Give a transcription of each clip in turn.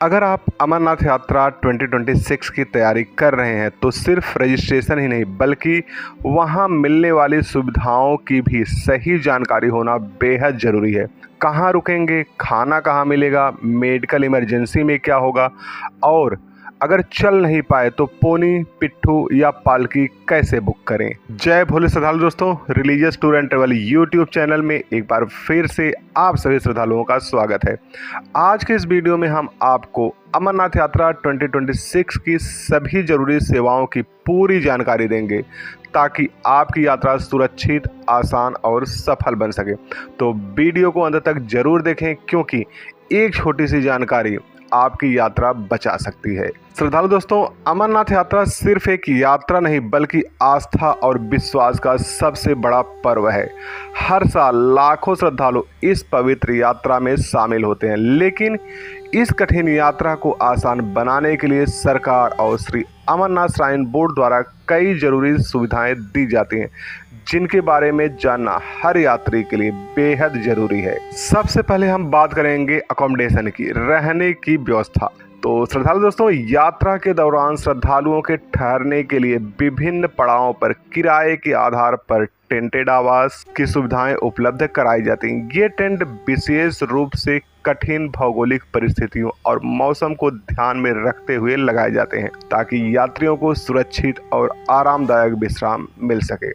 अगर आप अमरनाथ यात्रा 2026 की तैयारी कर रहे हैं तो सिर्फ रजिस्ट्रेशन ही नहीं बल्कि वहां मिलने वाली सुविधाओं की भी सही जानकारी होना बेहद ज़रूरी है। कहां रुकेंगे, खाना कहां मिलेगा, मेडिकल इमरजेंसी में क्या होगा और अगर चल नहीं पाए तो पोनी, पिट्ठू या पालकी कैसे बुक करें। जय भोले श्रद्धालु दोस्तों, religious tour and travel YouTube channel में एक बार फिर से आप सभी श्रद्धालुओं का स्वागत है। आज के इस वीडियो में हम आपको अमरनाथ यात्रा 2026 की सभी जरूरी सेवाओं की पूरी जानकारी देंगे ताकि आपकी यात्रा सुरक्षित, आसान और सफल बन सके। तो वीडियो को अंत तक जरूर देखें क्योंकि एक छोटी सी जानकारी आपकी यात्रा बचा सकती है। श्रद्धालु दोस्तों, अमरनाथ यात्रा सिर्फ एक यात्रा नहीं बल्कि आस्था और विश्वास का सबसे बड़ा पर्व है। हर साल लाखों श्रद्धालु इस पवित्र यात्रा में शामिल होते हैं, लेकिन इस कठिन यात्रा को आसान बनाने के लिए सरकार और श्री अमरनाथ श्राइन बोर्ड द्वारा कई जरूरी सुविधाएं दी जाती हैं जिनके बारे में जानना हर यात्री के लिए बेहद जरूरी है। सबसे पहले हम बात करेंगे अकोमोडेशन की, रहने की व्यवस्था। तो श्रद्धालु दोस्तों, यात्रा के दौरान श्रद्धालुओं के ठहरने के लिए विभिन्न पड़ावों पर किराए के आधार पर टेंटेड आवास की सुविधाएं उपलब्ध कराई जाती हैं। ये टेंट विशेष रूप से कठिन भौगोलिक परिस्थितियों और मौसम को ध्यान में रखते हुए लगाए जाते हैं ताकि यात्रियों को सुरक्षित और आरामदायक विश्राम मिल सके।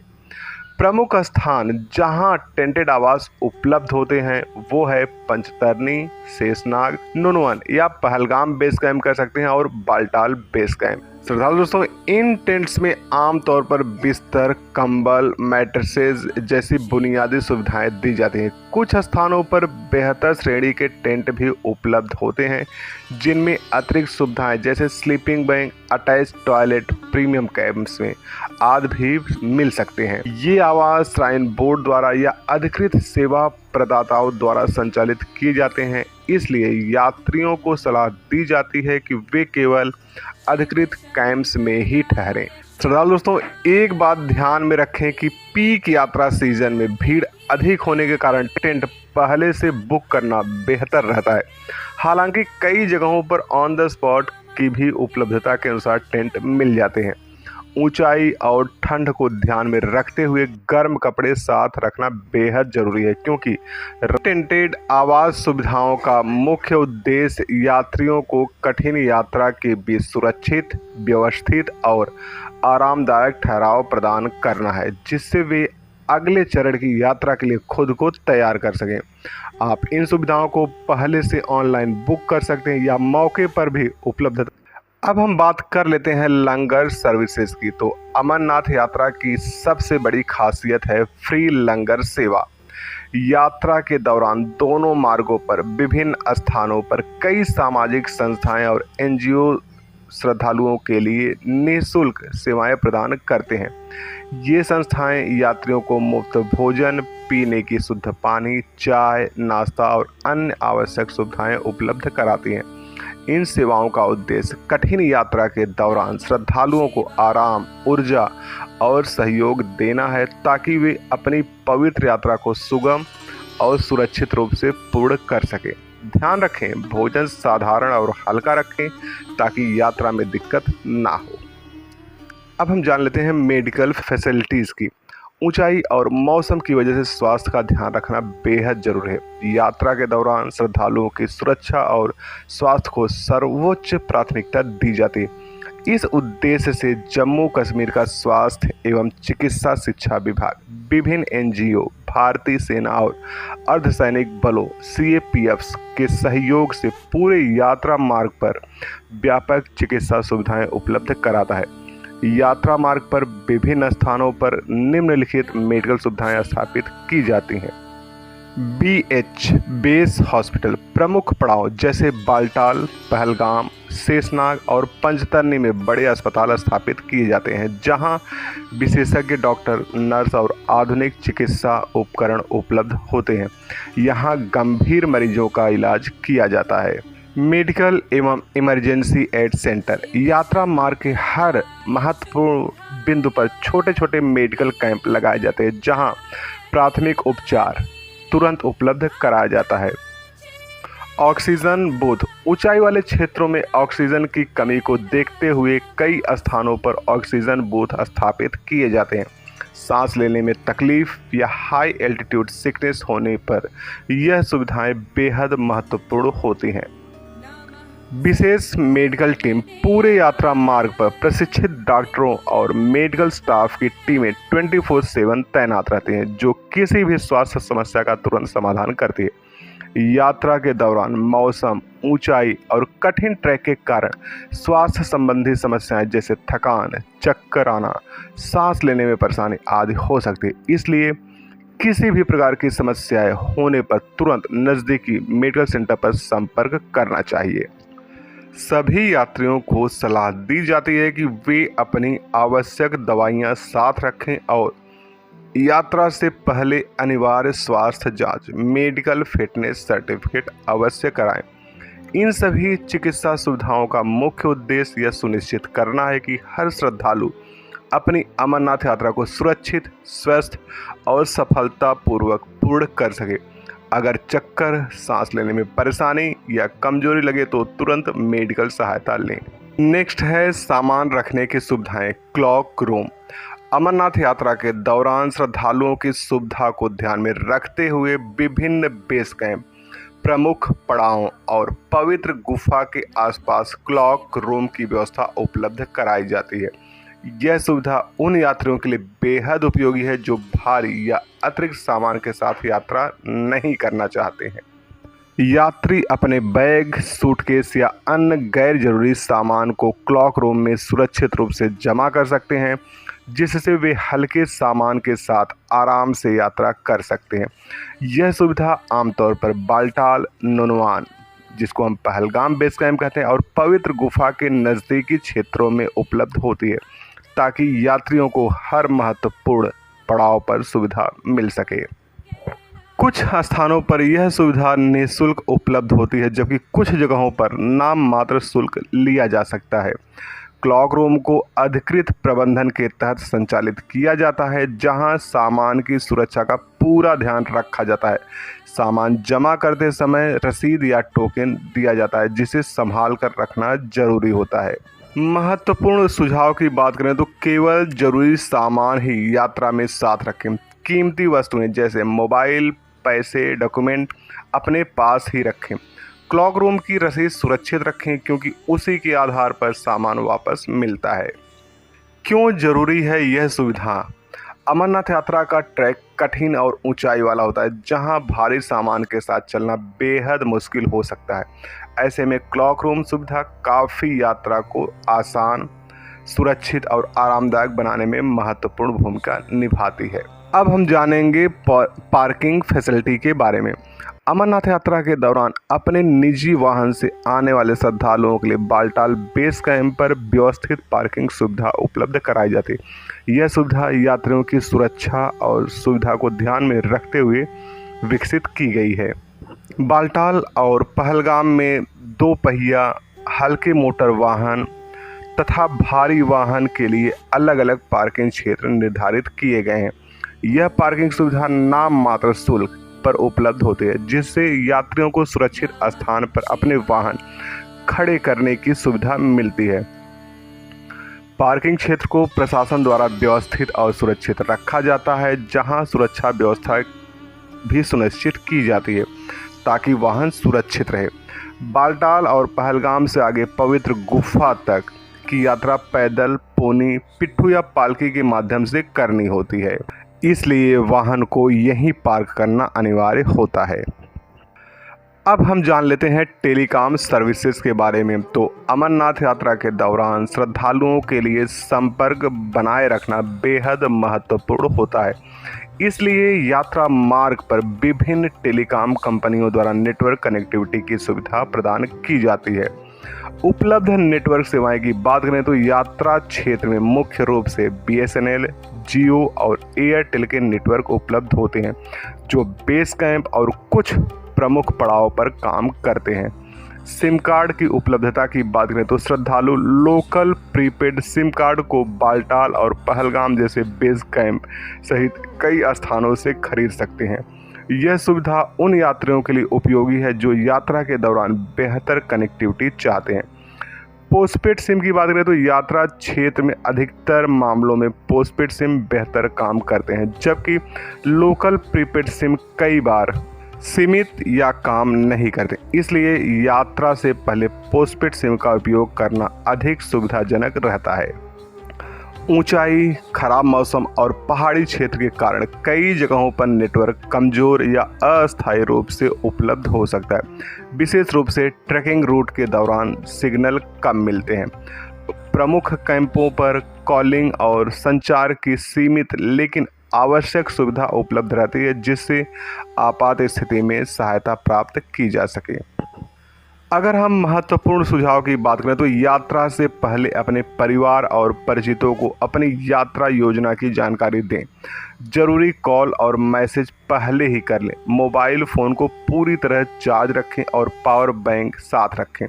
प्रमुख स्थान जहां टेंटेड आवास उपलब्ध होते हैं वो है पंचतरनी, शेषनाग, नुनवन या पहलगाम बेस कैंप कर सकते हैं और बालटाल बेस कैंप। श्रद्धालु दोस्तों, इन टेंट्स में आमतौर पर बिस्तर, कंबल, मैट्रेसेस जैसी बुनियादी सुविधाएं दी जाती हैं। कुछ स्थानों पर बेहतर श्रेणी के टेंट भी उपलब्ध होते हैं जिनमें अतिरिक्त सुविधाएं जैसे sleeping bag, attach toilet, premium camps में आदि भी मिल सकते हैं। ये आवास श्राइन बोर्ड द्वारा या अधिकृत सेवा प्रदाताओं द्वारा संचालित किए जाते हैं, इसलिए यात्रियों को सलाह दी जाती है कि वे केवल अधिकृत कैंप्स में ही ठहरें। श्रद्धालु दोस्तों, एक बात ध्यान में रखें कि पीक यात्रा सीजन में भीड़ अधिक होने के कारण टेंट पहले से बुक करना बेहतर रहता है। हालांकि कई जगहों पर ऑन द स्पॉट की भी उपलब्धता के अनुसार टेंट मिल जाते हैं। ऊंचाई और ठंड को ध्यान में रखते हुए गर्म कपड़े साथ रखना बेहद जरूरी है क्योंकि टेंटेड आवास सुविधाओं का मुख्य उद्देश्य यात्रियों को कठिन यात्रा के बीच सुरक्षित, व्यवस्थित और आरामदायक ठहराव प्रदान करना है जिससे वे अगले चरण की यात्रा के लिए खुद को तैयार कर सकें। आप इन सुविधाओं को पहले से ऑनलाइन बुक कर सकते हैं या मौके पर भी उपलब्ध। अब हम बात कर लेते हैं लंगर सर्विसेज की। तो अमरनाथ यात्रा की सबसे बड़ी खासियत है फ्री लंगर सेवा। यात्रा के दौरान दोनों मार्गों पर विभिन्न स्थानों पर कई सामाजिक संस्थाएं और एनजीओ श्रद्धालुओं के लिए निःशुल्क सेवाएं प्रदान करते हैं। ये संस्थाएं यात्रियों को मुफ्त भोजन, पीने की शुद्ध पानी, चाय, नाश्ता और अन्य आवश्यक सुविधाएं उपलब्ध कराती हैं। इन सेवाओं का उद्देश्य कठिन यात्रा के दौरान श्रद्धालुओं को आराम, ऊर्जा और सहयोग देना है ताकि वे अपनी पवित्र यात्रा को सुगम और सुरक्षित रूप से पूर्ण कर सकें। ध्यान रखें, भोजन साधारण और हल्का रखें ताकि यात्रा में दिक्कत ना हो। अब हम जान लेते हैं मेडिकल फैसिलिटीज़ की। ऊंचाई और मौसम की वजह से स्वास्थ्य का ध्यान रखना बेहद जरूरी है। यात्रा के दौरान श्रद्धालुओं की सुरक्षा और स्वास्थ्य को सर्वोच्च प्राथमिकता दी जाती है। इस उद्देश्य से जम्मू कश्मीर का स्वास्थ्य एवं चिकित्सा शिक्षा विभाग, विभिन्न एनजीओ, भारतीय सेना और अर्धसैनिक बलों सीएपीएफ के सहयोग से पूरे यात्रा मार्ग पर व्यापक चिकित्सा सुविधाएं उपलब्ध कराता है। यात्रा मार्ग पर विभिन्न स्थानों पर निम्नलिखित मेडिकल सुविधाएं स्थापित की जाती हैं। बीएच बेस हॉस्पिटल प्रमुख पड़ाव जैसे बालटाल, पहलगाम, शेषनाग और पंचतरनी में बड़े अस्पताल स्थापित किए जाते हैं जहां विशेषज्ञ डॉक्टर, नर्स और आधुनिक चिकित्सा उपकरण उपलब्ध होते हैं। यहां गंभीर मरीजों का इलाज किया जाता है। मेडिकल एवं इमरजेंसी एड सेंटर यात्रा मार्ग के हर महत्वपूर्ण बिंदु पर छोटे छोटे मेडिकल कैंप लगाए जाते हैं जहां प्राथमिक उपचार तुरंत उपलब्ध कराया जाता है ऑक्सीजन बूथ। ऊंचाई वाले क्षेत्रों में ऑक्सीजन की कमी को देखते हुए कई स्थानों पर ऑक्सीजन बूथ स्थापित किए जाते हैं। सांस लेने में तकलीफ या हाई एल्टीट्यूड सिकनेस होने पर यह सुविधाएं बेहद महत्वपूर्ण होती हैं। विशेष मेडिकल टीम। पूरे यात्रा मार्ग पर प्रशिक्षित डॉक्टरों और मेडिकल स्टाफ की टीमें 24/7 तैनात रहती हैं, जो किसी भी स्वास्थ्य समस्या का तुरंत समाधान करती है। यात्रा के दौरान मौसम, ऊंचाई और कठिन ट्रैक के कारण स्वास्थ्य संबंधी समस्याएं जैसे थकान, चक्कर आना, सांस लेने में परेशानी आदि हो सकती है। इसलिए किसी भी प्रकार की समस्याएं होने पर तुरंत नज़दीकी मेडिकल सेंटर पर संपर्क करना चाहिए। सभी यात्रियों को सलाह दी जाती है कि वे अपनी आवश्यक दवाइयां साथ रखें और यात्रा से पहले अनिवार्य स्वास्थ्य जांच, मेडिकल फिटनेस सर्टिफिकेट अवश्य कराएं। इन सभी चिकित्सा सुविधाओं का मुख्य उद्देश्य यह सुनिश्चित करना है कि हर श्रद्धालु अपनी अमरनाथ यात्रा को सुरक्षित, स्वस्थ और सफलतापूर्वक पूर्ण कर सके। अगर चक्कर, सांस लेने में परेशानी या कमजोरी लगे तो तुरंत मेडिकल सहायता लें। नेक्स्ट है सामान रखने की सुविधाएं। Clock room. अमरनाथ यात्रा के दौरान श्रद्धालुओं की सुविधा को ध्यान में रखते हुए विभिन्न बेस कैंप, प्रमुख पड़ावों और पवित्र गुफा के आसपास क्लॉक रूम की व्यवस्था उपलब्ध कराई जाती है। यह सुविधा उन यात्रियों के लिए बेहद उपयोगी है जो भारी या अतिरिक्त सामान के साथ यात्रा नहीं करना चाहते हैं। यात्री अपने बैग, सूटकेस या अन्य गैर जरूरी सामान को क्लॉक रूम में सुरक्षित रूप से जमा कर सकते हैं, जिससे वे हल्के सामान के साथ आराम से यात्रा कर सकते हैं। यह सुविधा आमतौर पर बाल्टाल, नुनवान, जिसको हम पहलगाम बेस कैंप कहते हैं, और पवित्र गुफा के नज़दीकी क्षेत्रों में उपलब्ध होती है, ताकि यात्रियों को हर महत्वपूर्ण पड़ाव पर सुविधा मिल सके। कुछ स्थानों पर यह सुविधा निःशुल्क उपलब्ध होती है, जबकि कुछ जगहों पर नाम मात्र शुल्क लिया जा सकता है। क्लॉक रूम को अधिकृत प्रबंधन के तहत संचालित किया जाता है, जहां सामान की सुरक्षा का पूरा ध्यान रखा जाता है। सामान जमा करते समय रसीद या टोकन दिया जाता है, जिसे संभाल कर रखना जरूरी होता है। महत्वपूर्ण सुझाव की बात करें तो केवल जरूरी सामान ही यात्रा में साथ रखें। कीमती वस्तुएं जैसे मोबाइल, पैसे, डॉक्यूमेंट अपने पास ही रखें। क्लॉक रूम की रसीद सुरक्षित रखें, क्योंकि उसी के आधार पर सामान वापस मिलता है। क्यों जरूरी है यह सुविधा? अमरनाथ यात्रा का ट्रैक कठिन और ऊंचाई वाला होता है, जहां भारी सामान के साथ चलना बेहद मुश्किल हो सकता है। ऐसे में क्लॉक रूम सुविधा काफ़ी यात्रा को आसान, सुरक्षित और आरामदायक बनाने में महत्वपूर्ण भूमिका निभाती है। अब हम जानेंगे पार्किंग फैसिलिटी के बारे में। अमरनाथ यात्रा के दौरान अपने निजी वाहन से आने वाले श्रद्धालुओं के लिए बाल्टाल बेस कैंप पर व्यवस्थित पार्किंग सुविधा उपलब्ध कराई जाती है। यह सुविधा यात्रियों की सुरक्षा और सुविधा को ध्यान में रखते हुए विकसित की गई है। बाल्टाल और पहलगाम में 2 पहिया, हल्के मोटर वाहन तथा भारी वाहन के लिए अलग अलग पार्किंग क्षेत्र निर्धारित किए गए हैं। यह पार्किंग सुविधा नाम मात्र शुल्क पर उपलब्ध होती है, जिससे यात्रियों को सुरक्षित स्थान पर अपने वाहन खड़े करने की सुविधा मिलती है। पार्किंग क्षेत्र को प्रशासन द्वारा व्यवस्थित और सुरक्षित रखा जाता है, जहां सुरक्षा व्यवस्था भी सुनिश्चित की जाती है ताकि वाहन सुरक्षित रहे। बाल्टाल और पहलगाम से आगे पवित्र गुफा तक की यात्रा पैदल, पोनी, पिट्ठू या पालकी के माध्यम से करनी होती है, इसलिए वाहन को यहीं पार्क करना अनिवार्य होता है। अब हम जान लेते हैं टेलीकॉम सर्विसेज के बारे में। तो अमरनाथ यात्रा के दौरान श्रद्धालुओं के लिए संपर्क बनाए रखना बेहद महत्वपूर्ण होता है, इसलिए यात्रा मार्ग पर विभिन्न टेलीकॉम कंपनियों द्वारा नेटवर्क कनेक्टिविटी की सुविधा प्रदान की जाती है। उपलब्ध नेटवर्क सेवाएं की बात करें तो यात्रा क्षेत्र में मुख्य रूप से BSNL, जियो और एयरटेल के नेटवर्क उपलब्ध होते हैं, जो बेस कैंप और कुछ प्रमुख पड़ाव पर काम करते हैं। सिम कार्ड की उपलब्धता की बात करें तो श्रद्धालु लोकल प्रीपेड सिम कार्ड को बाल्टाल और पहलगाम जैसे बेस कैंप सहित कई स्थानों से खरीद सकते हैं। यह सुविधा उन यात्रियों के लिए उपयोगी है जो यात्रा के दौरान बेहतर कनेक्टिविटी चाहते हैं। पोस्टपेड सिम की बात करें तो यात्रा क्षेत्र में अधिकतर मामलों में पोस्टपेड सिम बेहतर काम करते हैं, जबकि लोकल प्रीपेड सिम कई बार सीमित या काम नहीं करते। इसलिए यात्रा से पहले पोस्टपेड सिम का उपयोग करना अधिक सुविधाजनक रहता है। ऊंचाई, खराब मौसम और पहाड़ी क्षेत्र के कारण कई जगहों पर नेटवर्क कमज़ोर या अस्थायी रूप से उपलब्ध हो सकता है। विशेष रूप से ट्रैकिंग रूट के दौरान सिग्नल कम मिलते हैं। प्रमुख कैंपों पर कॉलिंग और संचार की सीमित लेकिन आवश्यक सुविधा उपलब्ध रहती है, जिससे आपात स्थिति में सहायता प्राप्त की जा सके। अगर हम महत्वपूर्ण सुझाव की बात करें तो यात्रा से पहले अपने परिवार और परिचितों को अपनी यात्रा योजना की जानकारी दें। जरूरी कॉल और मैसेज पहले ही कर लें। मोबाइल फ़ोन को पूरी तरह चार्ज रखें और पावर बैंक साथ रखें।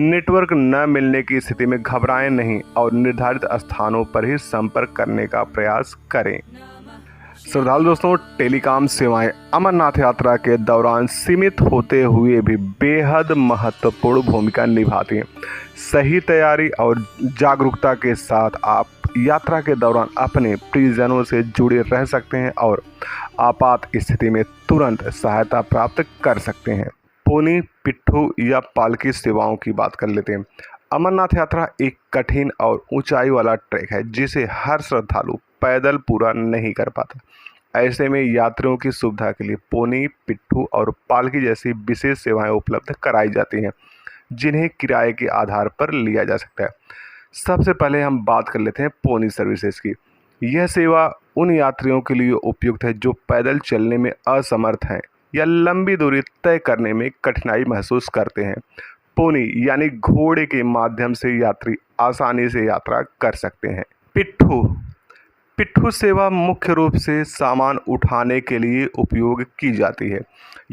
नेटवर्क न मिलने की स्थिति में घबराएं नहीं और निर्धारित स्थानों पर ही संपर्क करने का प्रयास करें। श्रद्धालु दोस्तों, टेलीकॉम सेवाएं अमरनाथ यात्रा के दौरान सीमित होते हुए भी बेहद महत्वपूर्ण भूमिका निभाती हैं। सही तैयारी और जागरूकता के साथ आप यात्रा के दौरान अपने प्रियजनों से जुड़े रह सकते हैं और आपात स्थिति में तुरंत सहायता प्राप्त कर सकते हैं। पोनी, पिट्ठू या पालकी सेवाओं की बात कर लेते हैं। अमरनाथ यात्रा एक कठिन और ऊंचाई वाला ट्रैक है जिसे हर श्रद्धालु पैदल पूरा नहीं कर पाता। ऐसे में यात्रियों की सुविधा के लिए पोनी, पिट्ठू और पालकी जैसी विशेष सेवाएं उपलब्ध कराई जाती हैं, जिन्हें किराए के आधार पर लिया जा सकता है। सबसे पहले हम बात कर लेते हैं पोनी सर्विसेज की। यह सेवा उन यात्रियों के लिए उपयुक्त है जो पैदल चलने में असमर्थ हैं या लंबी दूरी तय करने में कठिनाई महसूस करते हैं। पोनी यानी घोड़े के माध्यम से यात्री आसानी से यात्रा कर सकते हैं। पिट्ठू सेवा मुख्य रूप से सामान उठाने के लिए उपयोग की जाती है।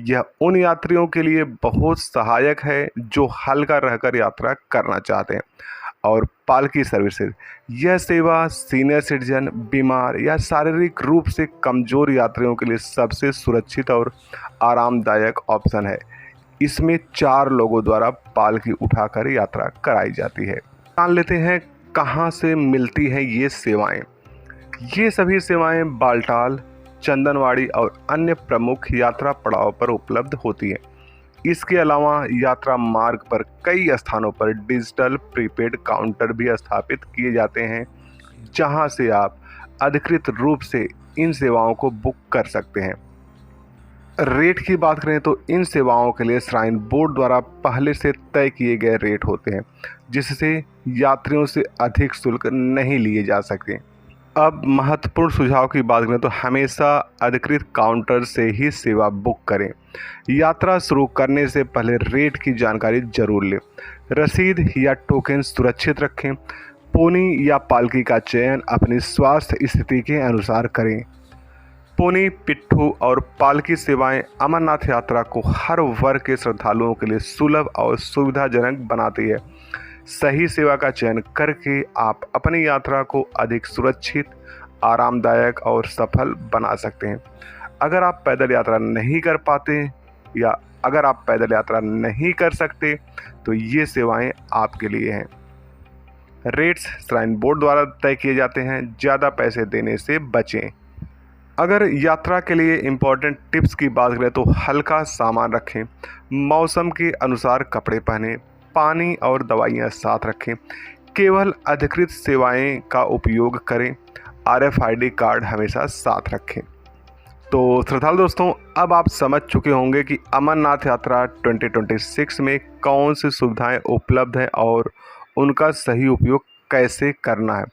यह उन यात्रियों के लिए बहुत सहायक है जो हल्का रहकर यात्रा करना चाहते हैं। और पालकी सर्विसेज, यह सेवा सीनियर सिटीजन, बीमार या शारीरिक रूप से कमज़ोर यात्रियों के लिए सबसे सुरक्षित और आरामदायक ऑप्शन है। इसमें 4 लोगों द्वारा पालकी उठाकर यात्रा कराई जाती है। जान लेते हैं कहाँ से मिलती हैं ये सेवाएं। ये सभी सेवाएं बालटाल, चंदनवाड़ी और अन्य प्रमुख यात्रा पड़ाव पर उपलब्ध होती हैं। इसके अलावा यात्रा मार्ग पर कई स्थानों पर डिजिटल प्रीपेड काउंटर भी स्थापित किए जाते हैं, जहां से आप अधिकृत रूप से इन सेवाओं को बुक कर सकते हैं। रेट की बात करें तो इन सेवाओं के लिए श्राइन बोर्ड द्वारा पहले से तय किए गए रेट होते हैं, जिससे यात्रियों से अधिक शुल्क नहीं लिए जा सकते। अब महत्वपूर्ण सुझाव की बात करें तो हमेशा अधिकृत काउंटर से ही सेवा बुक करें। यात्रा शुरू करने से पहले रेट की जानकारी जरूर लें। रसीद या टोकन सुरक्षित रखें। पोनी या पालकी का चयन अपनी स्वास्थ्य स्थिति के अनुसार करें। पोनी, पिट्ठू और पालकी सेवाएं अमरनाथ यात्रा को हर वर्ग के श्रद्धालुओं के लिए सुलभ और सुविधाजनक बनाती है। सही सेवा का चयन करके आप अपनी यात्रा को अधिक सुरक्षित, आरामदायक और सफल बना सकते हैं। अगर आप पैदल यात्रा नहीं कर पाते या अगर आप पैदल यात्रा नहीं कर सकते तो ये सेवाएं आपके लिए हैं। रेट्स श्राइन बोर्ड द्वारा तय किए जाते हैं। ज़्यादा पैसे देने से बचें। अगर यात्रा के लिए इम्पोर्टेंट टिप्स की बात करें तो हल्का सामान रखें, मौसम के अनुसार कपड़े पहनें, पानी और दवाइयाँ साथ रखें, केवल अधिकृत सेवाएं का उपयोग करें, RFID कार्ड हमेशा साथ रखें। तो श्रद्धालु दोस्तों, अब आप समझ चुके होंगे कि अमरनाथ यात्रा 2026 में कौन सी सुविधाएं उपलब्ध हैं और उनका सही उपयोग कैसे करना है।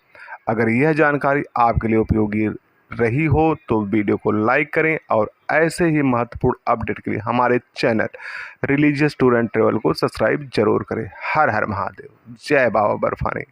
अगर यह जानकारी आपके लिए उपयोगी रही हो तो वीडियो को लाइक करें और ऐसे ही महत्वपूर्ण अपडेट के लिए हमारे channel religious tour and travel को सब्सक्राइब जरूर करें। हर हर महादेव। जय बाबा बर्फानी।